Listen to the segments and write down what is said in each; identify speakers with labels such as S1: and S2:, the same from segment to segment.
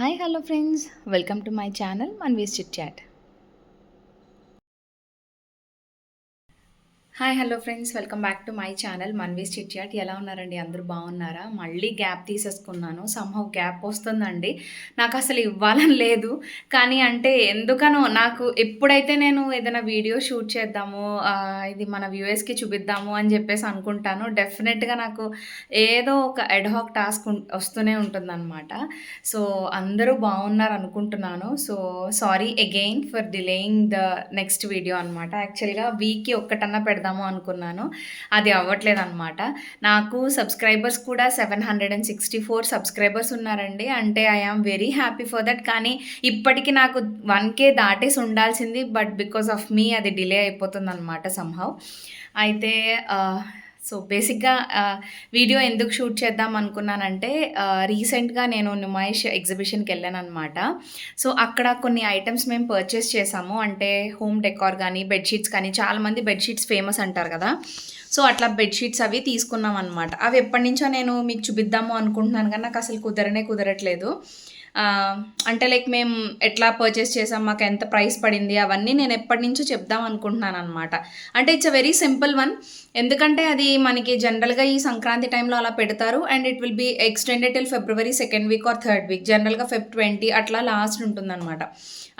S1: Hi, hello friends. Welcome to my channel Manvi's Chit Chat. Hi hello friends, welcome back to my channel Manvi's Chit Chat. ఎలా ఉన్నారండి? అందరూ బాగున్నారా? మళ్ళీ gap తీసేసుకున్నాను. Somehow gap వస్తుందండి. నాకు అసలు ఇవ్వాలని లేదు, కానీ అంటే ఎందుకనో నాకు ఎప్పుడైతే నేను ఏదైనా వీడియో షూట్ చేద్దాము, ఇది మన వ్యూయర్స్కి చూపిద్దాము అని చెప్పేసి అనుకుంటాను, డెఫినెట్గా నాకు ఏదో ఒక ఎడ్హాక్ టాస్క్ వస్తూనే ఉంటుందన్నమాట. సో అందరూ బాగున్నారు అనుకుంటున్నాను. So sorry again for delaying the next video అనమాట. యాక్చువల్గా వీక్కి ఒక్కటన్నా పెడదాము అనుకున్నాను, అది అవ్వట్లేదన్నమాట. నాకు సబ్స్క్రైబర్స్ కూడా 764 సబ్స్క్రైబర్స్ ఉన్నారండి. అంటే I am very happy for that. కానీ ఇప్పటికి నాకు 1K దాటేసి ఉండాల్సింది, బట్ బికాస్ ఆఫ్ మీ అది డిలే అయిపోతుంది అనమాట సమ్హౌ. అయితే సో బేసిక్గా వీడియో ఎందుకు షూట్ చేద్దాం అనుకున్నానంటే, రీసెంట్గా నేను నుమాయిష్ ఎగ్జిబిషన్కి వెళ్ళాను అనమాట. సో అక్కడ కొన్ని ఐటమ్స్ మేము పర్చేస్ చేసాము. అంటే హోమ్ డెకార్ కానీ బెడ్షీట్స్ కానీ, చాలామంది బెడ్షీట్స్ ఫేమస్ అంటారు కదా. సో అట్లా బెడ్షీట్స్ అవి తీసుకున్నాం అనమాట. అవి ఎప్పటి నుంచో నేను మీకు చూపిద్దాము అనుకుంటున్నాను, కానీ నాకు అసలు కుదరట్లేదు. అంటే లైక్ మేము ఎట్లా పర్చేస్ చేసాం, మాకు ఎంత ప్రైస్ పడింది, అవన్నీ నేను ఎప్పటి నుంచో చెప్దాం అనుకుంటున్నాను అనమాట. అంటే it's a very simple one. ఎందుకంటే అది మనకి జనరల్గా ఈ సంక్రాంతి టైంలో అలా పెడతారు, and it will be extended till February 2nd week or 3rd week. జనరల్గా Feb 20 అట్లా లాస్ట్ ఉంటుందన్నమాట.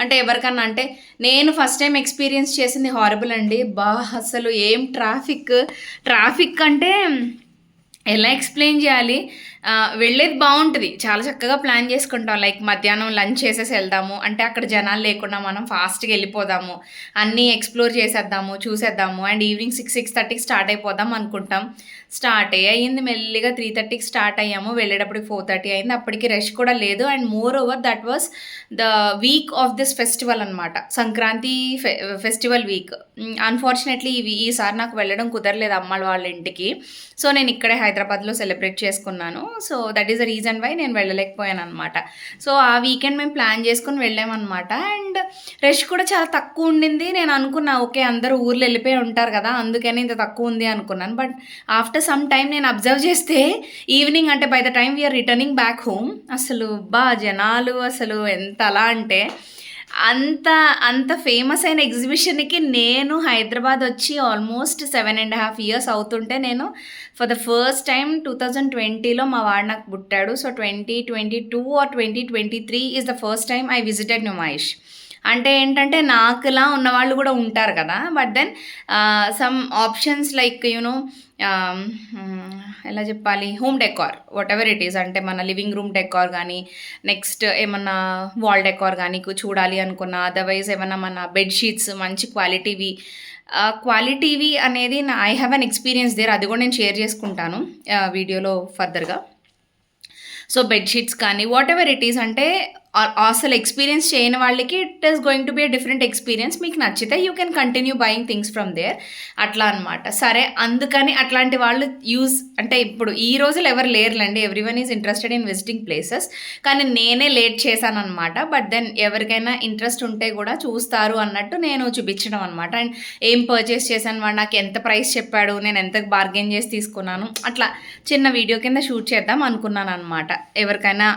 S1: అంటే ఎవరికన్నా, అంటే నేను ఫస్ట్ టైం ఎక్స్పీరియన్స్ చేసింది హారబుల్ అండి. అసలు ఏం ట్రాఫిక్ అంటే ఎలా ఎక్స్ప్లెయిన్ చేయాలి. వెళ్ళేది బాగుంటుంది, చాలా చక్కగా ప్లాన్ చేసుకుంటాం. లైక్ మధ్యాహ్నం లంచ్ చేసేసి వెళ్దాము, అంటే అక్కడ జనాలు లేకుండా మనం ఫాస్ట్గా వెళ్ళిపోదాము, అన్నీ ఎక్స్ప్లోర్ చేసేద్దాము, చూసేద్దాము, అండ్ ఈవినింగ్ 6-6:30కి స్టార్ట్ అయిపోదాం అనుకుంటాం. స్టార్ట్ అయ్యింది మెల్లిగా 3:30కి స్టార్ట్ అయ్యాము. వెళ్ళేటప్పటికి 4:30 అయింది. అప్పటికి రష్ కూడా లేదు. And more over that was the week off this festival అనమాట, సంక్రాంతి ఫెస్టివల్ వీక్. అన్ఫార్చునేట్లీ ఈసారి నాకు వెళ్ళడం కుదరలేదు అమ్మ వాళ్ళ ఇంటికి. సో నేను ఇక్కడే హైదరాబాద్లో సెలబ్రేట్ చేసుకున్నాను. So that is the reason why నేను వెళ్ళలేకపోయాను అనమాట. సో ఆ వీకెండ్ మేము ప్లాన్ చేసుకుని వెళ్ళామన్నమాట. అండ్ రష్ కూడా చాలా తక్కువ ఉండింది. నేను అనుకున్నా ఓకే అందరూ ఊర్లో వెళ్ళిపోయి ఉంటారు కదా, అందుకని ఇంత తక్కువ ఉంది అనుకున్నాను. బట్ ఆఫ్టర్ సమ్ టైం నేను అబ్జర్వ్ చేస్తే ఈవినింగ్, అంటే by the time we are returning back home, అసలు జనాలు అసలు ఎంత అలా అంటే అంత ఫేమస్ అయిన ఎగ్జిబిషన్కి నేను హైదరాబాద్ వచ్చి ఆల్మోస్ట్ 7.5 years అవుతుంటే, నేను ఫర్ ద ఫస్ట్ టైం 2020లో మా వాడు నాకు పుట్టాడు. So 2022 or 2023 is the first time I visited Numaish. అంటే ఏంటంటే నాకులా ఉన్నవాళ్ళు కూడా ఉంటారు కదా, but then some options like you know ఎలా చెప్పాలి, home decor whatever it is, అంటే మన లివింగ్ రూమ్ డెకార్ కానీ, నెక్స్ట్ ఏమన్నా వాల్ డెకార్ కానీ చూడాలి అనుకున్నా, అదర్వైజ్ ఏమన్నా మన బెడ్షీట్స్ మంచి క్వాలిటీవి అనేది I have an experience there. అది కూడా నేను షేర్ చేసుకుంటాను వీడియోలో ఫర్దర్గా. సో బెడ్షీట్స్ కానీ వాట్ ఎవర్ ఇట్ ఈస్, అంటే అసలు ఎక్స్పీరియన్స్ చేయని వాళ్ళకి it is going to be a different experience. మీకు నచ్చితే you can continue buying things from there, అట్లా అనమాట. సరే అందుకని అట్లాంటి వాళ్ళు అంటే ఇప్పుడు ఈ రోజులు ఎవరు లేరులేండి, everyone is interested in visiting places. కానీ నేనే లేట్ చేశాను అనమాట. బట్ దెన్ ఎవరికైనా ఇంట్రెస్ట్ ఉంటే కూడా చూస్తారు అన్నట్టు నేను చూపించడం అనమాట. అండ్ ఏం పర్చేస్ చేశాను, వాడు నాకు ఎంత ప్రైస్ చెప్పాడు, నేను ఎంత బార్గెన్ చేసి తీసుకున్నాను, అట్లా చిన్న వీడియో కింద షూట్ చేద్దాం అనుకున్నాను అనమాట. ఎవరికైనా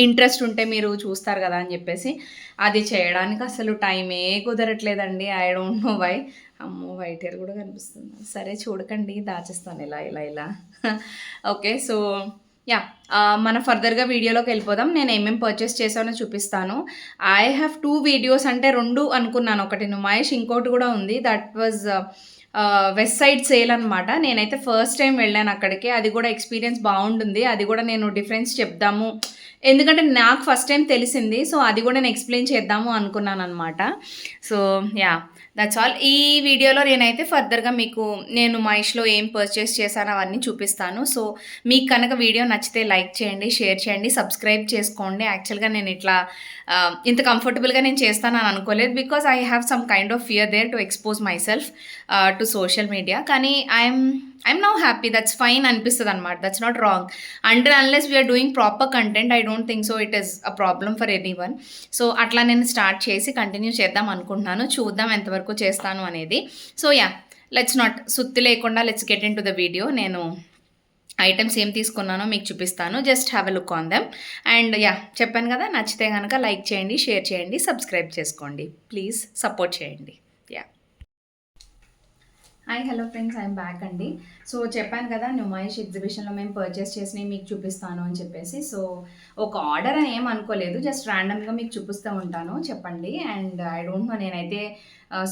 S1: ఇంట్రెస్ట్ ఉంటే మీరు చూస్తారు కదా అని చెప్పేసి అది చేయడానికి అసలు టైమే కుదరట్లేదండి. I don't know why. అమ్మో వైట్ హెయిర్ కూడా కనిపిస్తుంది. సరే చూడకండి, దాచేస్తాను ఇలా ఓకే. సో యా, మన ఫర్దర్గా వీడియోలోకి వెళ్ళిపోదాం. నేను ఏమేమి పర్చేస్ చేసానో చూపిస్తాను. ఐ హ్యావ్ 2 వీడియోస్, అంటే 2 అనుకున్నాను. ఒకటి నుమాయిష్, ఇంకోటి కూడా ఉంది. That was west side sale అనమాట. నేనైతే ఫస్ట్ టైం వెళ్ళాను అక్కడికి. అది కూడా ఎక్స్పీరియన్స్ బాగుంటుంది. అది కూడా నేను డిఫరెన్స్ చెప్దాము, ఎందుకంటే నాకు ఫస్ట్ టైం తెలిసింది. సో అది కూడా నేను ఎక్స్ప్లెయిన్ చేద్దాము అనుకున్నాను అనమాట. So yeah, that's all. ఈ వీడియోలో నేనైతే ఫర్దర్గా మీకు నేను నుమాయిష్లో ఏం పర్చేస్ చేశాను అవన్నీ చూపిస్తాను. సో మీకు కనుక వీడియో నచ్చితే లైక్ చేయండి, షేర్ చేయండి, సబ్స్క్రైబ్ చేసుకోండి. యాక్చువల్గా నేను ఇట్లా ఇంత కంఫర్టబుల్గా నేను చేస్తానని అనుకోలేదు, because I have some kind of fear there to expose my self to social media. కానీ I'm now happy, that's fine అనిపిస్తుంది అనమాట. That's not wrong. Until unless we're doing proper content, I don't think so it is a problem for anyone. So అట్లా నేను start చేసి continue చేద్దాం అనుకుంటున్నాను. చూద్దాం ఎంతవరకు చేస్తాను అనేది. సో యా, లెట్స్ నాట్ సుత్తి లేకుండా let's get in to the video. నేను ఐటమ్స్ ఏం తీసుకున్నానో మీకు చూపిస్తాను. Just have a look on them. And చెప్పాను కదా, నచ్చితే కనుక లైక్ చేయండి, షేర్ చేయండి, సబ్స్క్రైబ్ చేసుకోండి. ప్లీజ్ సపోర్ట్ చేయండి. Yeah hi hello friends, I'm back అండి. సో చెప్పాను కదా, న్యూమాయిష్ ఎగ్జిబిషన్లో మేము పర్చేస్ చేసినవి మీకు చూపిస్తాను అని చెప్పేసి. సో ఒక ఆర్డర్ అని ఏం అనుకోలేదు, జస్ట్ ర్యాండమ్గా మీకు చూపిస్తూ ఉంటాను, చెప్పండి. అండ్ ఐ డోంట్ నో, నేనైతే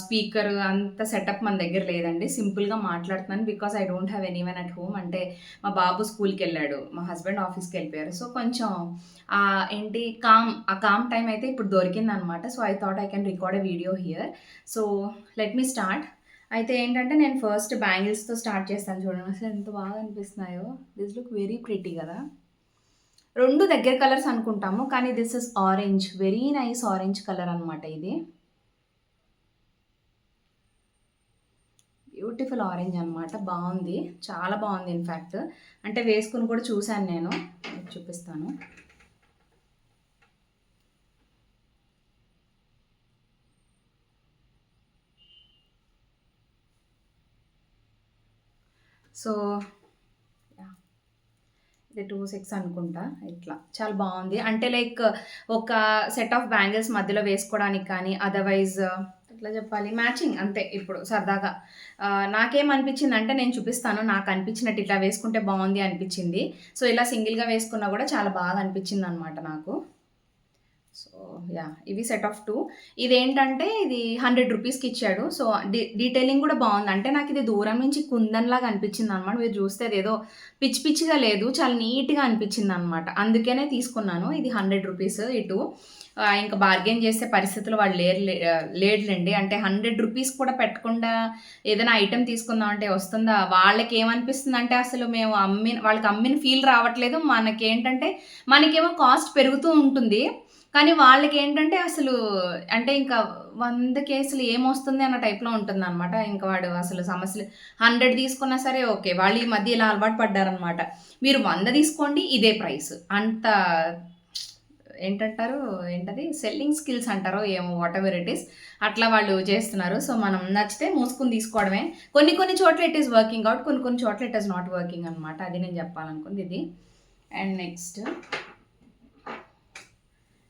S1: స్పీకర్ అంత సెటప్ మన దగ్గర లేదండి, సింపుల్గా మాట్లాడుతున్నాను. Because I don't have anyone at home. అంటే మా బాబు స్కూల్కి వెళ్ళాడు, మా హస్బెండ్ ఆఫీస్కి వెళ్ళిపోయారు. సో కొంచెం ఏంటి ఆ కామ్ టైం అయితే ఇప్పుడు దొరికింది అనమాట. So I thought I can record a video here. So let me start. అయితే ఏంటంటే నేను ఫస్ట్ బ్యాంగిల్స్తో స్టార్ట్ చేస్తాను. చూడండి అసలు ఎంత బాగా అనిపిస్తున్నాయో. దిస్ లుక్ వెరీ ప్రిటీ కదా. రెండు దగ్గర కలర్స్ అనుకుంటాము, కానీ this is orange, very nice orange colour అనమాట. ఇది బ్యూటిఫుల్ ఆరెంజ్ అనమాట. బాగుంది, చాలా బాగుంది. ఇన్ఫ్యాక్ట్ అంటే వేసుకుని కూడా చూశాను నేను, చూపిస్తాను. సో ఇది 2.6 అనుకుంటా. ఇట్లా చాలా బాగుంది. అంటే లైక్ ఒక సెట్ ఆఫ్ బ్యాంగిల్స్ మధ్యలో వేసుకోవడానికి కానీ, అదర్వైజ్ ఎట్లా చెప్పాలి, మ్యాచింగ్ అంతే. ఇప్పుడు సరదాగా నాకేమనిపించింది అంటే, నేను చూపిస్తాను, నాకు అనిపించినట్టు ఇట్లా వేసుకుంటే బాగుంది అనిపించింది. సో ఇలా సింగిల్గా వేసుకున్నా కూడా చాలా బాగా అనిపించింది అనమాట నాకు. సో ఇవి సెట్ ఆఫ్ 2. ఇదేంటంటే ఇది 100 రూపీస్కి ఇచ్చాడు. సో డీటెయిలింగ్ కూడా బాగుంది. అంటే నాకు ఇది దూరం నుంచి కుందన్లాగా అనిపించింది అనమాట. మీరు చూస్తే అదేదో పిచ్చి పిచ్చిగా లేదు, చాలా నీట్గా అనిపించింది అనమాట. అందుకనే తీసుకున్నాను. ఇది 100 రూపీస్. ఇటు ఇంకా బార్గెన్ చేసే పరిస్థితులు వాళ్ళు లేడులేండి. అంటే 100 రూపీస్ కూడా పెట్టకుండా ఏదైనా ఐటెం తీసుకుందాం అంటే వస్తుందా? వాళ్ళకి ఏమనిపిస్తుంది అంటే, అసలు మేము వాళ్ళకి అమ్మిన ఫీల్ రావట్లేదు. మనకేంటంటే మనకేమో కాస్ట్ పెరుగుతూ ఉంటుంది, కానీ వాళ్ళకేంటంటే అసలు అంటే ఇంకా 100 కేసులు ఏమొస్తుంది అన్న టైప్‌లో ఉంటుందనమాట. ఇంక వాడు అసలు సమస్యలు 100 తీసుకున్నా సరే ఓకే. వాళ్ళు ఈ మధ్య ఇలా అలవాటు పడ్డారనమాట. మీరు 100 తీసుకోండి ఇదే ప్రైస్. అంత ఏంటంటారు, ఏంటది సెల్లింగ్ స్కిల్స్ అంటారో ఏమో, వాటెవర్ ఇట్ ఈస్, అట్లా వాళ్ళు చేస్తున్నారు. సో మనం నచ్చితే మూసుకొని తీసుకోవడమే. కొన్ని చోట్ల ఇట్ ఈస్ వర్కింగ్ అవుట్, కొన్ని చోట్ల ఇట్ ఈస్ నాట్ వర్కింగ్ అనమాట. అది నేను చెప్పాలనుకుంది ఇది. అండ్ నెక్స్ట్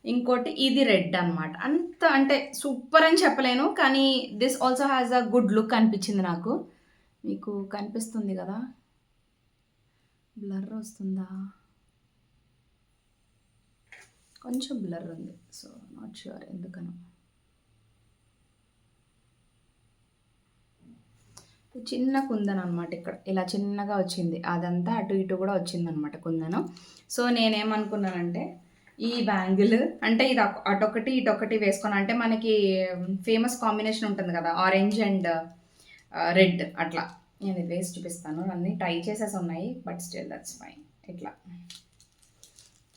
S1: ఇంకోటి ఇది రెడ్ అనమాట. అంత అంటే సూపర్ అని చెప్పలేను, కానీ this also has a good look అనిపించింది నాకు. మీకు కనిపిస్తుంది కదా, బ్లర్ వస్తుందా, కొంచెం బ్లర్ ఉంది. సో నాట్ ష్యూర్ ఎందుకనో. చిన్న కుందన్ అనమాట. ఇక్కడ ఇలా చిన్నగా వచ్చింది, అదంతా అటు ఇటు కూడా వచ్చింది అనమాట కుందను. సో నేనేమనుకున్నానంటే, ఈ బ్యాంగిల్ అంటే ఇది అటొకటి ఇటొకటి వేసుకొని, అంటే మనకి ఫేమస్ కాంబినేషన్ ఉంటుంది కదా, ఆరెంజ్ అండ్ రెడ్, అట్లా. నేను ఇది వేసి చూపిస్తాను. అన్నీ ట్రై చేసేసి ఉన్నాయి, బట్ స్టిల్ దట్స్ ఫైన్.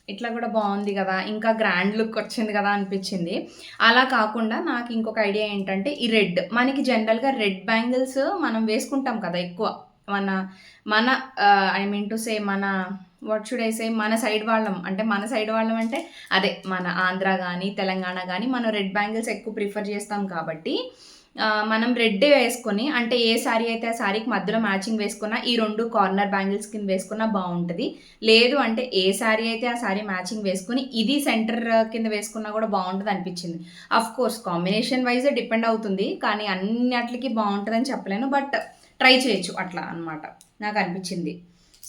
S1: ఇట్లా కూడా బాగుంది కదా, ఇంకా గ్రాండ్ లుక్ వచ్చింది కదా అనిపించింది. అలా కాకుండా నాకు ఇంకొక ఐడియా ఏంటంటే, ఈ రెడ్ మనకి జనరల్గా రెడ్ బ్యాంగిల్స్ మనం వేసుకుంటాం కదా ఎక్కువ. మన మన ఐ మీన్ టు సే మన వాట్ షుడ్ ఐ సే, మన సైడ్ వాళ్ళం అంటే అదే మన ఆంధ్ర కానీ తెలంగాణ కానీ మనం రెడ్ బ్యాంగిల్స్ ఎక్కువ ప్రిఫర్ చేస్తాం కాబట్టి మనం రెడ్డే వేసుకొని, అంటే ఏ శారీ అయితే ఆ శారీకి మధ్యలో మ్యాచింగ్ వేసుకున్నా, ఈ 2 కార్నర్ బ్యాంగిల్స్ కింద వేసుకున్నా బాగుంటుంది. లేదు అంటే ఏ శారీ అయితే ఆ శారీ మ్యాచింగ్ వేసుకుని ఇది సెంటర్ కింద వేసుకున్నా కూడా బాగుంటుంది అనిపించింది. Of course combination wise depend అవుతుంది, కానీ అన్నిటికి బాగుంటుందని చెప్పలేను, బట్ ట్రై చేయొచ్చు అట్లా అనమాట నాకు అనిపించింది.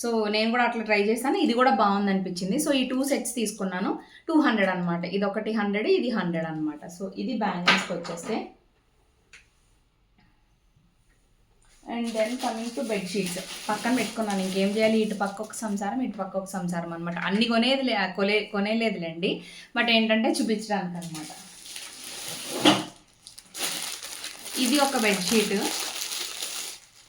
S1: సో నేను కూడా అట్లా ట్రై చేస్తాను, ఇది కూడా బాగుంది అనిపించింది. సో ఈ 2 సెట్స్ తీసుకున్నాను, 200 అనమాట. ఇది ఒకటి 100, ఇది 100 అనమాట. సో ఇది బ్యాంగిల్స్కి వచ్చేస్తే. And then coming to bedsheets పక్కన పెట్టుకున్నాను. ఇంకేం చేయాలి, ఇటు పక్క ఒక సంసారం, ఇటు పక్క ఒక సంసారం అనమాట. అన్ని కొనేలేదులేండి, బట్ ఏంటంటే చూపించడానికి అనమాట. ఇది ఒక బెడ్షీట్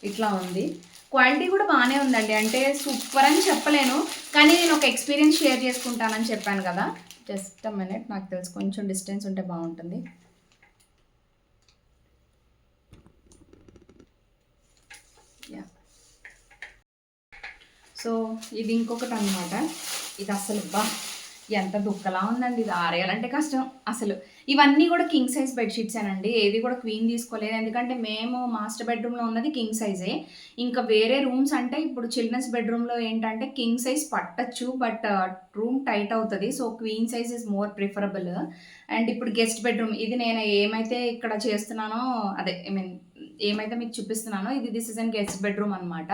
S1: ఇట్లా ఉంది. క్వాలిటీ కూడా బాగానే ఉందండి, అంటే సూపర్ అని చెప్పలేను, కానీ నేను ఒక ఎక్స్పీరియన్స్ షేర్ చేసుకుంటానని చెప్పాను కదా. జస్ట్ అ మినిట్, నాకు తెలుసు కొంచెం డిస్టెన్స్ ఉంటే బాగుంటుంది. సో ఇది ఇంకొకటి అనమాట. ఇది అసలు ఎంత దుక్కలా ఉందండి ఇది ఆరేయాలంటే కష్టం అసలు. ఇవన్నీ కూడా కింగ్ సైజ్ బెడ్‌షీట్సేనండి. ఏది కూడా క్వీన్ తీసుకోలేదు. ఎందుకంటే మేము మాస్టర్ బెడ్‌రూమ్‌లో ఉన్నది కింగ్ సైజే. ఇంకా వేరే రూమ్స్ అంటే ఇప్పుడు చిల్డ్రన్స్ బెడ్‌రూమ్‌లో ఏంటంటే కింగ్ సైజ్ పట్టొచ్చు. బట్ రూమ్ టైట్ అవుతది. So, queen size is more preferable. And ఇప్పుడు గెస్ట్ బెడ్‌రూమ్ ఇది నేను ఏమైతే ఇక్కడ చేస్తున్నానో అదే ఐ మీన్ ఏమైతే మీకు చూపిస్తున్నానో this is an guest bedroom అనమాట.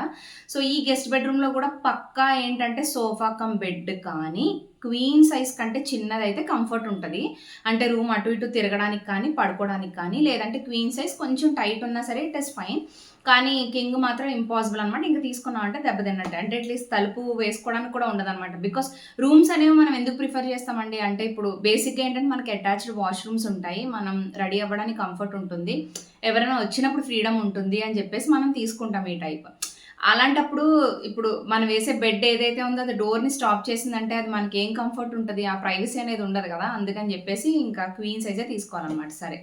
S1: సో, ఈ గెస్ట్ బెడ్‌రూమ్‌లో కూడా పక్కా ఏంటంటే సోఫా కమ్ బెడ్ కానీ క్వీన్ సైజ్ కంటే చిన్నదైతే కంఫర్ట్ ఉంటది. అంటే రూమ్ అటు ఇటు తిరగడానికి కానీ, పడుకోవడానికి కానీ, లేదంటే క్వీన్ సైజ్ కొంచెం టైట్ ఉన్నా సరే ఇట్ ఈస్ ఫైన్. కానీ కింగ్ మాత్రం ఇంపాసిబుల్ అనమాట. ఇంక తీసుకున్నామంటే దెబ్బ తిన్నట్టే. అంటే అట్‌లీస్ట్ తలుపు వేసుకోవడానికి కూడా ఉండదనమాట. బికాస్ రూమ్స్ అనేవి మనం ఎందుకు ప్రిఫర్ చేస్తామండి అంటే ఇప్పుడు బేసిక్‌గా ఏంటంటే మనకి అటాచ్డ్ వాష్‌రూమ్స్ ఉంటాయి. మనం రెడీ అవ్వడానికి కంఫర్ట్ ఉంటుంది. ఎవరైనా వచ్చినప్పుడు ఫ్రీడమ్ ఉంటుంది అని చెప్పేసి మనం తీసుకుంటాం ఈ టైప్. అలాంటప్పుడు ఇప్పుడు మనం వేసే బెడ్ ఏదైతే ఉందో అది డోర్‌ని స్టాప్ చేసిందంటే అది మనకేం కంఫర్ట్ ఉంటది. ఆ ప్రైవసీ అనేది ఉండదు గదా! అందుకని జెప్పేసి ఇంకా క్వీన్ సైజే తీసుకోవాలనమాట. సరే.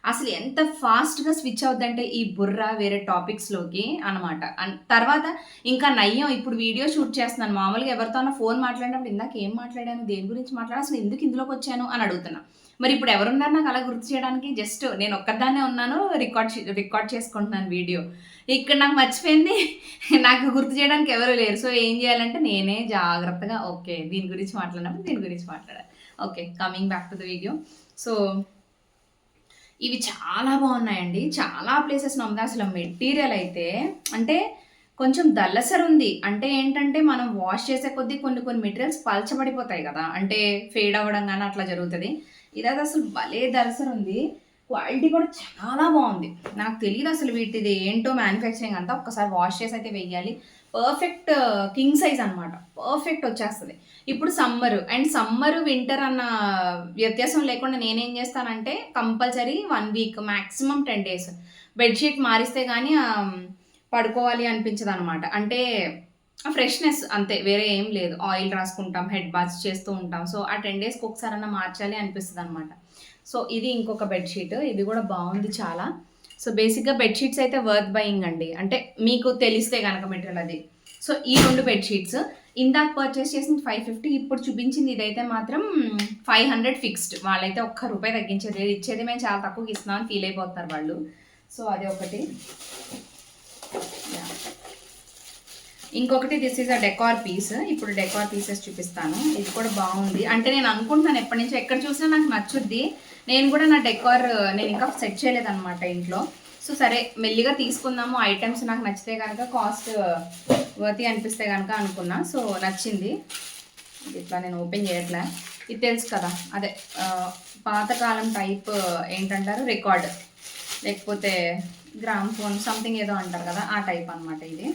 S1: అసలు ఎంత ఫాస్ట్‌గా స్విచ్ అవుద్దంటే ఈ బుర్ర వేరే టాపిక్స్‌లోకి అనమాట. తర్వాత ఇంకా నయ్యం ఇప్పుడు వీడియో షూట్ చేస్తున్నాను. మామూలుగా ఎవరితో అన్నా ఫోన్ మాట్లాడినప్పుడు ఇందాక ఏం మాట్లాడాను? దేని గురించి మాట్లాడాను? అసలు ఎందుకు ఇందులోకొచ్చాను? అని అడుగుతున్నా. మరి ఇప్పుడు ఎవరున్నారు నాకు అలా గుర్తు చేయడానికి? జస్ట్ నేను ఒక్కదాన్నే ఉన్నాను. రికార్డ్ చేసుకుంటున్నాను వీడియో. ఇక్కడ నాకు మర్చిపోయింది. నాకు గుర్తు చేయడానికి ఎవరు లేరు. సో, ఏం చేయాలంటే నేనే జాగ్రత్తగా ఓకే. దీని గురించి మాట్లాడినప్పుడు దీని గురించి మాట్లాడాలి. Okay. Coming back to the video. So, ఇవి చాలా బాగున్నాయండి. చాలా ప్లేసెస్ నమ్మదా అసలు మెటీరియల్ అయితే అంటే కొంచెం దలసరుంది. అంటే ఏంటంటే మనం వాష్ చేసే కొద్దీ కొన్ని కొన్ని మెటీరియల్స్ పలచబడిపోతాయి గదా! అంటే ఫేడ్ అవ్వడం గాని అట్లా జరుగుతది. ఇదైతే అసలు భలే దలసరుంది. క్వాలిటీ కూడా చాలా బావుంది. నాకు తెలీదసలు వీటిది ఏంటో మ్యానుఫ్యాక్చరింగ్ అంతా. ఒక్కసారి వాష్ చేసి అయితే వెయ్యాలి. పర్ఫెక్ట్ కింగ్ సైజ్ అనమాట. పర్ఫెక్ట్ వచ్చేస్తది. ఇప్పుడు సమ్మరు, వింటర్ అన్న వ్యత్యాసం లేకుండా నేనేం చేస్తానంటే compulsory 1 week maximum 10 days bedsheet మారిస్తే గానీ పడుకోవాలి అనిపించదనమాట. అంటే ఫ్రెష్‌నెస్ అంతే వేరే ఏం లేదు. ఆయిల్ రాసుకుంటాం, హెడ్ బాత్స్ చేస్తూ ఉంటాం. సో, ఆ 10 డేస్‌కి ఒకసారన్నా మార్చాలి అనిపిస్తదనమాట. సో, ఇది ఇంకొక బెడ్‌షీట్. ఇది గూడా బావుంది చాలా. సో, బేసిక్‌గా బెడ్‌షీట్స్ అయితే వర్త్ బయింగ్ అండి. అంటే మీకు తెలిస్తే గనక మెటీరియల్ అది. సో, ఈ 2 బెడ్‌షీట్స్ ఇందాక పర్చేస్ చేసింది 550 ఇప్పుడు చూపించింది ఇదైతే మాత్రం 500 ఫిక్స్డ్. వాళ్ళైతే ఒక్క రూపాయి తగ్గించేది లేదు. ఇచ్చేది మేము చాలా తక్కువకి ఇస్తున్నాం అని ఫీల్ అయిపోతున్నారు వాళ్ళు. సో, అది ఒకటి. యాహ్! ఇంకొకటి this is a decor piece. ఇప్పుడు డెకార్ పీసెస్ చూపిస్తాను. ఇది కూడా బావుంది. అంటే నేను అనుకుంటున్నాను ఎప్పటినుంచో ఎక్కడ చూసినా నాకు నచ్చుద్ది. నేను కూడా నా డెకార్ నేను ఇంకా సెట్ చేయలేదనమాట ఇంట్లో. సో, సరే మెల్లిగా తీసుకుందాము. ఐటెమ్స్ నాకు నచ్చితే గనక కాస్ట్ వర్తీ అనిపిస్తే గనక అనుకున్నా. సో, నచ్చింది. ఇది ఇట్లా నేను ఓపెన్ చేయట్లే. ఇది తెలుసు కదా! అదే పాతకాలం టైప్ ఏంటంటారు రికార్డ్ లేకపోతే గ్రామ్‌ఫోన్ సంథింగ్ ఏదో అంటారు కదా! ఆ టైప్ అనమాట ఇది.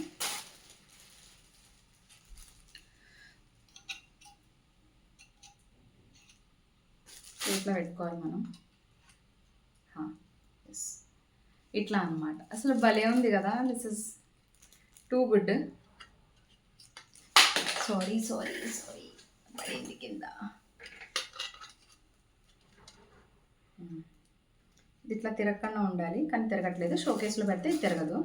S1: చేతిలో పెట్టుకోవాలి మనం. ఎస్ ఇట్లా అనమాట. అసలు భలే ఉంది కదా! This is too good. Sorry పడింది కింద. ఇది ఇట్లా తిరగకుండా ఉండాలి. కానీ తిరగట్లేదు. షోకేస్‌లో పెడితే ఇది తిరగదు.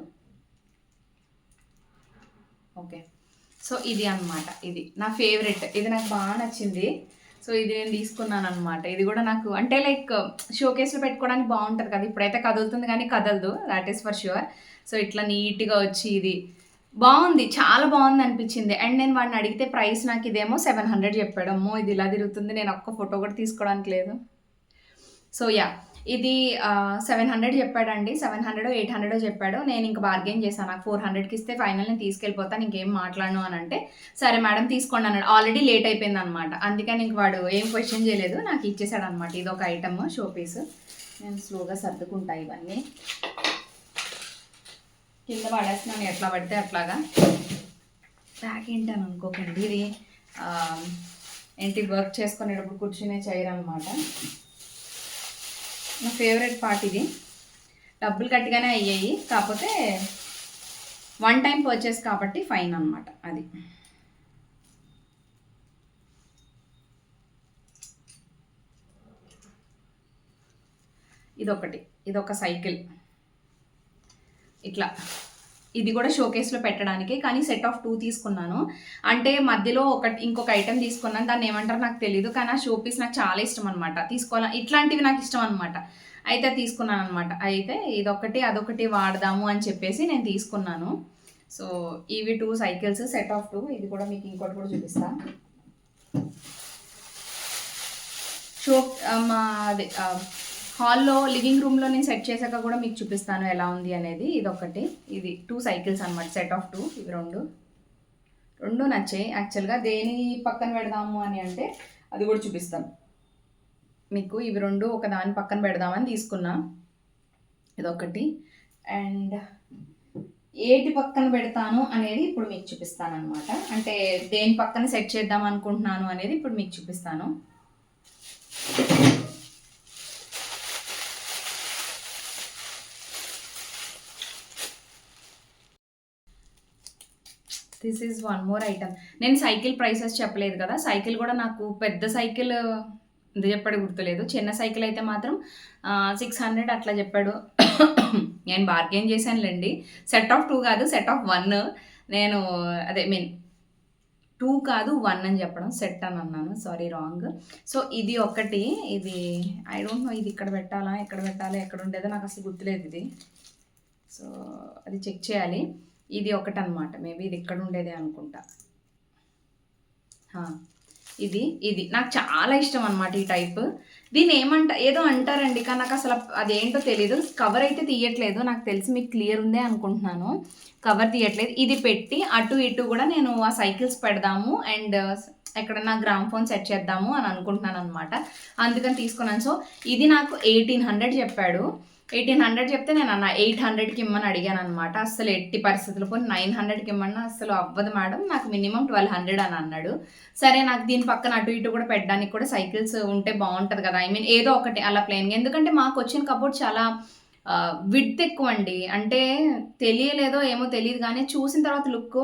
S1: ఓకే. సో, ఇది అనమాట. ఇది నా ఫేవరెట్. ఇది నాకు బాగా నచ్చింది. సో, ఇది నేను తీసుకున్నాననమాట. ఇది కూడా నాకు అంటే లైక్ షోకేస్‌లో పెట్టుకోవడానికి బావుంటది కదా! ఇప్పుడైతే కదులుతుంది కానీ కదలదు. Thought is for sure. So, ఇట్లా నీట్‌గా వచ్చి ఇది బావుంది. చాలా బావుందనిపిచ్చింది. అండ్ నేను వాడిని అడిగితే ప్రైస్ నాకిదేమో 700 చెప్పాడు. అమ్మో! ఇది ఇలా తిరుగుతుంది. నేను ఒక్క ఫోటో కూడా తీసుకోవడానికి లేదు. So, yeah! ఇది 700 చెప్పాడండి. 700 800 చెప్పాడు. నేనింక బార్గెయిన్ చేశాను. నాకు 400కి ఇస్తే ఫైనల్ నేను తీసుకెళ్ళిపోతాను. ఇంకేం మాట్లాడను అనంటే, సరే మేడం తీసుకోండి అన్నాడు. ఆల్రెడీ లేట్ అయిపోయిందనమాట. అందుకని ఇంక వాడు ఏం క్వెషన్ చేయలేదు. నాకు ఇచ్చేసాడనమాట. ఇదొక ఐటెమ్ షో పీస్. నేను స్లోగా సర్దుకుంటా ఇవన్నీ. కింద పడేస్తున్నాను ఎట్లా పడితే అట్లాగా. బ్యాగ్ ఏంటని అనుకోకండి. ఇది ఏంటి వర్క్ చేసుకునేటప్పుడు కూర్చునే చైర్ అనమాట. నా ఫేవరెట్ పార్ట్ ఇది. డబ్బులు గట్టిగానే అయ్యాయి. కాకపోతే వన్ టైం పర్చేస్ కాబట్టి ఫైన్ అనమాట అది. ఇదొకటి. ఇదొక సైకిల్. ఇట్లా ఇది కూడా షోకేస్లో పెట్టడానికి, కానీ సెట్ ఆఫ్ 2 తీసుకున్నాను. అంటే మధ్యలో ఇంకొక ఐటెం తీసుకున్నాను, దాన్ని ఏమంటారో నాకు తెలీదు, కానీ ఆ షో పీస్ నాకు చాలా ఇష్టం అనమాట. తీసుకోవాలా ఇట్లాంటివి నాకు ఇష్టం అనమాట. అయితే తీసుకున్నాను అనమాట. అయితే ఇదొకటి అదొకటి వాడదాము అని చెప్పేసి నేను తీసుకున్నాను. సో ఇవి 2 సైకిల్స్, సెట్ ఆఫ్ 2. ఇది కూడా మీకు ఇంకోటి కూడా చూపిస్తా. షో మా అదే హాల్లో లివింగ్ రూమ్లో నేను సెట్ చేశాక కూడా మీకు చూపిస్తాను ఎలా ఉంది అనేది. ఇదొకటి, ఇది 2 సైకిల్స్ అనమాట, సెట్ ఆఫ్ 2. ఇవి రెండు నచ్చాయి యాక్చువల్గా. దేని పక్కన పెడదాము అని అంటే అది కూడా చూపిస్తాను మీకు. ఇవి 2 ఒక దాని పక్కన పెడదామని తీసుకున్నా, ఇదొకటి. అండ్ ఏటి పక్కన పెడతాను అనేది ఇప్పుడు మీకు చూపిస్తాను అనమాట. అంటే దేని పక్కన సెట్ చేద్దాం అనుకుంటున్నాను అనేది ఇప్పుడు మీకు చూపిస్తాను. This is one more item. నేను సైకిల్ ప్రైసెస్ చెప్పలేదు కదా. సైకిల్ కూడా నాకు పెద్ద సైకిల్ ఎంత చెప్పాడు గుర్తులేదు. చిన్న సైకిల్ అయితే మాత్రం 600 అట్లా చెప్పాడు. నేను బార్గెన్ చేశానులేండి. సెట్ ఆఫ్ 2 కాదు, సెట్ ఆఫ్ 1. నేను అదే మీన్ 2 కాదు 1 అని చెప్పడం, సెట్ అని అన్నాను, సారీ రాంగ్. సో ఇది ఒకటి, ఇది ఐ డోంట్ నో ఇది ఇక్కడ పెట్టాలా ఎక్కడ ఉండేదో నాకు అసలు గుర్తులేదు ఇది. సో అది చెక్ చేయాలి. ఇది ఒకటి అనమాట, మేబీ ఇది ఇక్కడ ఉండేదే అనుకుంటా. ఇది నాకు చాలా ఇష్టం అనమాట ఈ టైప్. దీన్ని ఏదో అంటారండి, కానీ నాకు అసలు అదేంటో తెలీదు. కవర్ అయితే తీయట్లేదు, నాకు తెలిసి మీకు క్లియర్ ఉందే అనుకుంటున్నాను. కవర్ తీయట్లేదు. ఇది పెట్టి అటు ఇటు కూడా నేను ఆ సైకిల్స్ పెడదాము అండ్ ఎక్కడన్నా గ్రామ్ ఫోన్ సెట్ చేద్దాము అని అనుకుంటున్నాను అనమాట. అందుకని తీసుకున్నాను. సో ఇది నాకు 1800 చెప్పాడు. 1800 చెప్తే నేను అన్న 800కి ఇమ్మని అడిగాను అనమాట. అసలు ఎట్టి పరిస్థితులు పోనీ 900కి ఇమ్మన్నా అసలు అవ్వదు మేడం, నాకు మినిమం 1200 అని అన్నాడు. సరే, నాకు దీని పక్కన అటు ఇటు కూడా పెట్టడానికి కూడా సైకిల్స్ ఉంటే బాగుంటుంది కదా, ఐ మీన్ ఏదో ఒకటి అలా ప్లేన్గా. ఎందుకంటే మాకు వచ్చిన కబోర్డ్ చాలా విడ్త్ ఎక్కువ అండి. అంటే తెలియలేదో ఏమో తెలియదు, కానీ చూసిన తర్వాత లుక్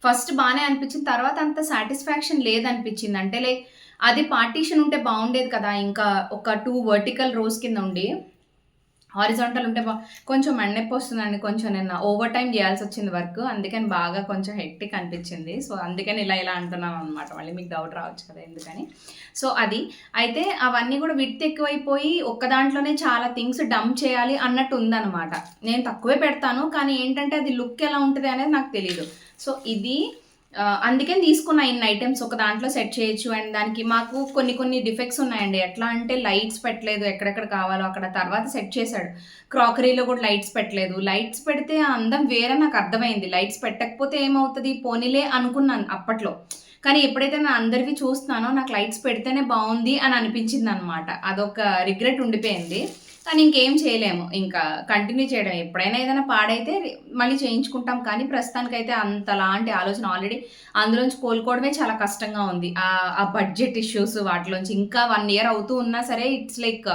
S1: ఫస్ట్ బాగానే అనిపించింది, తర్వాత అంత సాటిస్ఫాక్షన్ లేదనిపించింది. అంటే లైక్ అది పార్టీషన్ ఉంటే బాగుండేది కదా, ఇంకా ఒక 2 వర్టికల్ రోస్ కింద ఉండి హారిజాంటల్ ఉంటే కొంచెం మన్నెప్పి వస్తుందండి. కొంచెం నేను ఓవర్ టైం చేయాల్సి వచ్చింది వర్క్, అందుకని బాగా కొంచెం హెక్టిక్ అనిపించింది. సో అందుకని ఇలా అంటున్నాను అనమాట. మళ్ళీ మీకు డౌట్ రావచ్చు కదా ఎందుకని. సో అది అయితే అవన్నీ కూడా విడ్త్ ఎక్కువైపోయి ఒక్క దాంట్లోనే చాలా థింగ్స్ డంప్ చేయాలి అన్నట్టు ఉందన్నమాట. నేను తక్కువే పెడతాను, కానీ ఏంటంటే అది లుక్ ఎలా ఉంటుంది అనేది నాకు తెలియదు. సో ఇది అందుకని తీసుకున్న ఇన్ని ఐటమ్స్ ఒక దాంట్లో సెట్ చేయొచ్చు. అండ్ దానికి మాకు కొన్ని డిఫెక్ట్స్ ఉన్నాయండి. ఎట్లా అంటే లైట్స్ పెట్టలేదు ఎక్కడెక్కడ కావాలో అక్కడ, తర్వాత సెట్ చేశాడు. క్రాకరీలో కూడా లైట్స్ పెట్టలేదు. లైట్స్ పెడితే ఆ అందం వేరే నాకు అర్థమైంది. లైట్స్ పెట్టకపోతే ఏమవుతుంది పోనీలే అనుకున్నాను అప్పట్లో, కానీ ఎప్పుడైతే నేను అందరివి చూస్తున్నానో నాకు లైట్స్ పెడితేనే బాగుంది అని అనిపించింది అనమాట. అదొక రిగ్రెట్ ఉండిపోయింది. కానీ ఇంకేం చేయలేము, ఇంకా కంటిన్యూ చేయడం. ఎప్పుడైనా ఏదైనా పాడైతే మళ్ళీ చేయించుకుంటాం, కానీ ప్రస్తుతానికైతే అంతలాంటి ఆలోచన ఆల్రెడీ అందులోంచి కోలుకోవడమే చాలా కష్టంగా ఉంది. ఆ బడ్జెట్ ఇష్యూస్ వాటిలోంచి ఇంకా 1 year అవుతూ ఉన్నా సరే ఇట్స్ లైక్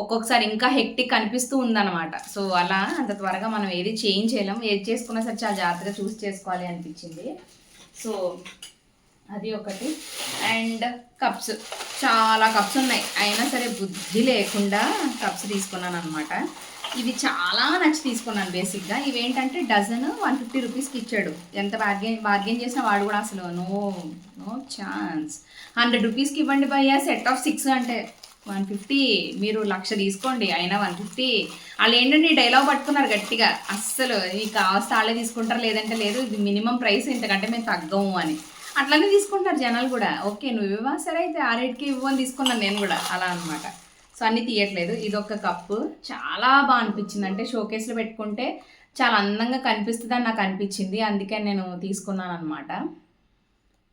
S1: ఒక్కొక్కసారి ఇంకా హెక్టిక్ అనిపిస్తూ ఉందన్నమాట. సో అలా అంత త్వరగా మనం ఏది చేంజ్ చేయలేం, ఏది చేసుకున్నా సరే చాలా జాగ్రత్తగా చూస్ చేసుకోవాలి అనిపించింది. సో అది ఒకటి. అండ్ కప్స్, చాలా కప్స్ ఉన్నాయి, అయినా సరే బుద్ధి లేకుండా కప్స్ తీసుకున్నాను అనమాట. ఇవి చాలా నచ్చి తీసుకున్నాను బేసిక్గా. ఇవేంటంటే డజన్ 150 రూపీస్కి ఇచ్చాడు. ఎంత బార్గెన్ చేసినా వాడు కూడా అసలు నో ఛాన్స్. 100 రూపీస్కి ఇవ్వండి భయ్యా, సెట్ ఆఫ్ 6 అంటే 150, మీరు 1,00,000 తీసుకోండి అయినా 150. వాళ్ళు ఏంటంటే డైలాగ్ పట్టుకున్నారు గట్టిగా, అస్సలు మీకు కావస్తే వాళ్ళే తీసుకుంటారు, లేదంటే లేదు, ఇది మినిమం ప్రైస్, ఇంతకంటే మేము తగ్గము అని అట్లానే తీసుకుంటారు జనాలు కూడా. ఓకే నువ్వు ఇవ్వవా, సరే అయితే ఆ రేట్కి ఇవ్వని తీసుకున్నాను నేను కూడా అలా అనమాట. సో అన్నీ తీయట్లేదు. ఇదొక కప్పు చాలా బాగా అనిపించింది, అంటే షోకేస్లో పెట్టుకుంటే చాలా అందంగా కనిపిస్తుంది అని నాకు అనిపించింది, అందుకే నేను తీసుకున్నాను అనమాట.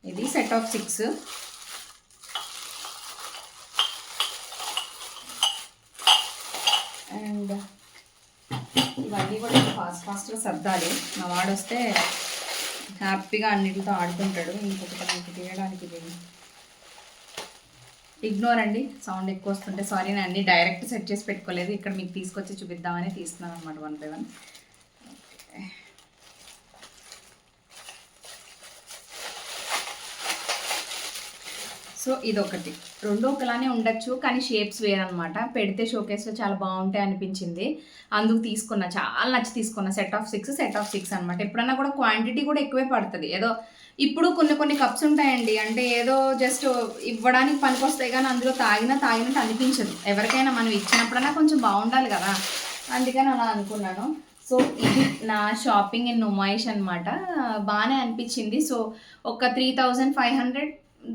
S1: ఇది సెట్ ఆఫ్ 6. అండ్ ఇవన్నీ కూడా ఫాస్ట్గా సర్దాలి, మా వాడు వస్తే హ్యాపీగా అన్నిటితో ఆడుతుంటాడు. ఇంకొకటి నాకు తీయడానికి ఇగ్నోర్ అండి, సౌండ్ ఎక్కువ వస్తుంటే సారీ. నేను అన్ని డైరెక్ట్ సెట్ చేసి పెట్టుకోలేదు, ఇక్కడ మీకు తీసుకొచ్చి చూపిద్దామని తీస్తున్నాను అనమాట 1 by 1. సో సో ఇదొకటి. 2 ఒకలానే ఉండొచ్చు. కానీ షేప్స్ వేరనమాట. పెడితే షోకేస్‌లో చాలా బావుంటాయి అనిపించింది. అందుకు తీసుకున్నా. చాలా నచ్చి తీసుకున్నా. సెట్ ఆఫ్ 6 అనమాట. ఎప్పుడన్నా కూడా క్వాంటిటీ కూడా ఎక్కువే పడతది. ఏదో ఇప్పుడు కొన్ని కప్స్ ఉంటాయండి. అంటే ఏదో జస్ట్ ఇవ్వడానికి పనికొస్తాయి గానీ అందులో తాగినట్టు అనిపించదు. ఎవరికైనా మనం ఇచ్చినప్పుడన్నా కొంచెం బావుండాలి గదా! అందుకని అలా అనుకున్నాను. సో ఇది నా షాపింగ్ ఇన్ నుమాయిష్ అనమాట. బానే అనిపించింది. సో ఒక 3500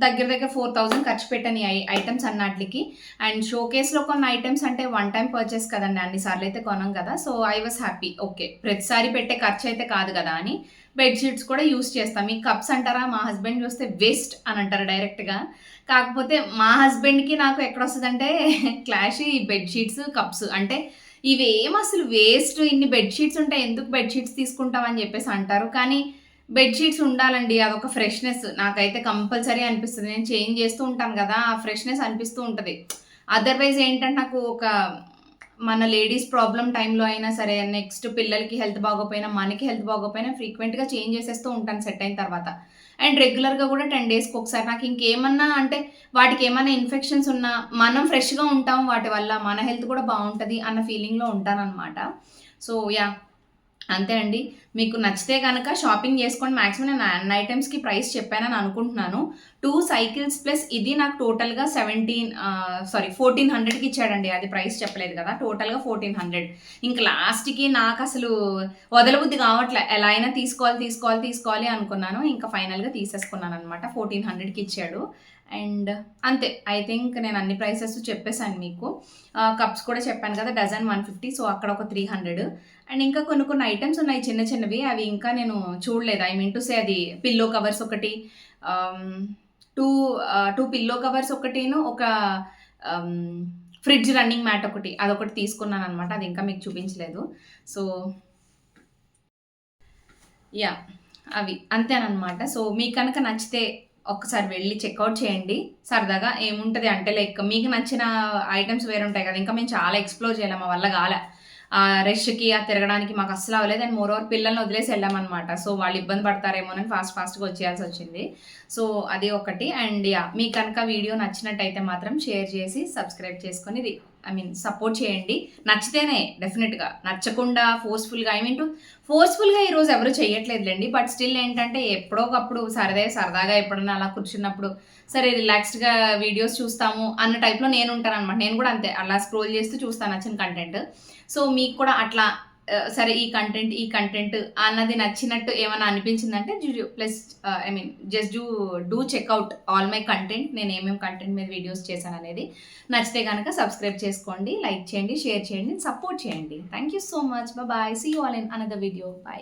S1: దగ్గర 4000 ఖర్చు పెట్టాను ఈ ఐటెమ్స్ అన్నాట్లికి. అండ్ షోకేస్‌లో కొన్ని ఐటెమ్స్ అంటే వన్ టైమ్ పర్చేస్ కదండీ! అన్ని సార్లయితే కొనం కదా! So I was happy. Okay. ప్రతిసారి పెట్టే ఖర్చయితే కాదు గదా! అని బెడ్ షీట్స్ కూడా యూజ్ చేస్తాం. ఈ కప్స్ అంటారా? మా హస్బెండ్ చూస్తే వేస్ట్ అని అంటారు డైరెక్ట్‌గా. కాకపోతే మా హస్బెండ్‌కి నాకు ఎక్కడొస్తదంటే క్లాష్ ఈ బెడ్ షీట్స్, కప్స్. అంటే ఇవేం అసలు వేస్ట్, ఇన్ని బెడ్ షీట్స్ ఉంటాయి. ఎందుకు బెడ్ షీట్స్ తీసుకుంటాం అని జెప్పేసి అంటారు. కానీ బెడ్ షీట్స్ ఉండాలండి. అదొక ఫ్రెష్‌నెస్ నాకైతే కంపల్సరీ అనిపిస్తది. నేను చేంజ్ చేస్తూ ఉంటాను గదా! ఆ ఫ్రెష్‌నెస్ అనిపిస్తూ ఉంటది. అదర్‌వైజ్ ఏంటంటే నాకు ఒక మన లేడీస్ ప్రాబ్లమ్ టైంలో అయినా సరే, నెక్స్ట్ పిల్లలకి హెల్త్ బాగోపోయినా, మనకి హెల్త్ బాగోపోయినా ఫ్రీక్వెంట్‌గా చేంజ్ చేసేస్తూ ఉంటాను సెట్ అయిన తర్వాత. అండ్ రెగ్యులర్‌గా కూడా 10 డేస్‌కి ఒకసారి నాకు ఇంకేమన్నా అంటే వాటికేమన్నా ఇన్ఫెక్షన్స్ ఉన్నా మనం ఫ్రెష్‌గా ఉంటాం వాటి వల్ల. మన హెల్త్ కూడా బావుంటది అన్న ఫీలింగ్‌లో ఉంటాననమాట. So yeah! అంతే అండి. మీకు నచ్చితే గనక షాపింగ్ జేసుకోండి. మాక్సిమం నేను అన్ని ఐటెమ్స్‌కి ప్రైస్ చెప్పానని అనుకుంటున్నాను. 2 సైకిల్స్ ప్లస్ ఇది నాకు టోటల్‌గా 1400కి ఇచ్చాడండి. అది ప్రైస్ చెప్పలేదు కదా! టోటల్‌గా 1400. ఇంక లాస్ట్‌కి నాకసలు వదలబుద్ధి కావట్లే. ఎలా అయినా తీసుకోవాలి అనుకున్నాను. ఇంకా ఫైనల్‌గా తీసేసుకున్నాననమాట. 1400కి ఇచ్చాడు. అండ్ అంతే. ఐ థింక్ నేను అన్ని ప్రైసెస్ చెప్పేసాను మీకు. కప్స్ కూడా చెప్పాను కదా! డజన్ 150. సో, అక్కడ ఒక 300. అండ్ ఇంకా కొన్ని ఐటెమ్స్ ఉన్నాయి చిన్నవి. అవి ఇంకా నేను చూడలేదు. ఐ మీన్ టు సే అది పిల్లో కవర్స్ ఒకటి, ఆహ్, 2 పిల్లో కవర్స్ ఒకటీను, ఒక ఆహ్, ఫ్రిడ్జ్ రన్నింగ్ మ్యాట్ ఒకటి. అదొకటి తీసుకున్నాననమాట. అది ఇంకా మీకు చూపించలేదు. So yeah! అవి. అంతేననమాట. సో, మీకు కనుక నచ్చితే ఒక్కసారి వెళ్లి చెకౌట్ చేయండి. సరదాగా ఏముంటది అంటే లైక్ మీకు నచ్చిన ఐటెమ్స్ వేరుంటాయి కదా! ఇంకా మేము చాలా ఎక్స్‌ప్లోర్ చేయలే. మా వల్ల గాలే. రష్‌కి తిరగడానికి మాకు అస్సలు అవ్వలేదు. అండ్ మోర్ ఓవర్ పిల్లల్ని వదిలేసి ఎళ్ళామనమాట. సో, వాళ్ళు ఇబ్బంది పడతారేమోనని ఫాస్ట్‌గా వచ్చేయాల్సొచ్చింది. సో, అది ఒకటి. And yeah! మీకు కనుక వీడియో నచ్చినట్టయితే మాత్రం షేర్ చేసి, సబ్స్క్రైబ్ చేసుకొని సపోర్ట్ చేయండి. నచ్చితేనే డెఫినిట్‌గా. నచ్చకుండా ఫోర్స్‌ఫుల్‌గా ఈరోజు ఎవరు చెయ్యట్లేదులెండి. బట్ స్టిల్ ఏంటంటే ఎప్పుడో ఒకప్పుడు సరదాగా ఎప్పుడన్నా అలా కూర్చున్నప్పుడు సరే రిలాక్స్డ్‌గా వీడియోస్ చూస్తాము అన్న టైప్‌లో నేనుంటాననమాట. నేను కూడా అంతే. అలా స్క్రోల్ చేస్తూ చూస్తాను నచ్చిన కంటెంట్. సో, మీకు కూడా అట్లా సరే ఈ కంటెంట్ అన్నది నచ్చినట్టు ఏమన్నా అనిపించిందంటే plus just do checkout all my content. నేను ఏమేమి కంటెంట్ మీద వీడియోస్ చేశాననేది. నచ్చితే గనక సబ్స్క్రైబ్ చేసుకోండి, లైక్ చేయండి, షేర్ చేయండి, సపోర్ట్ చేయండి. Thank you so much. Bye. See you all in another video. By.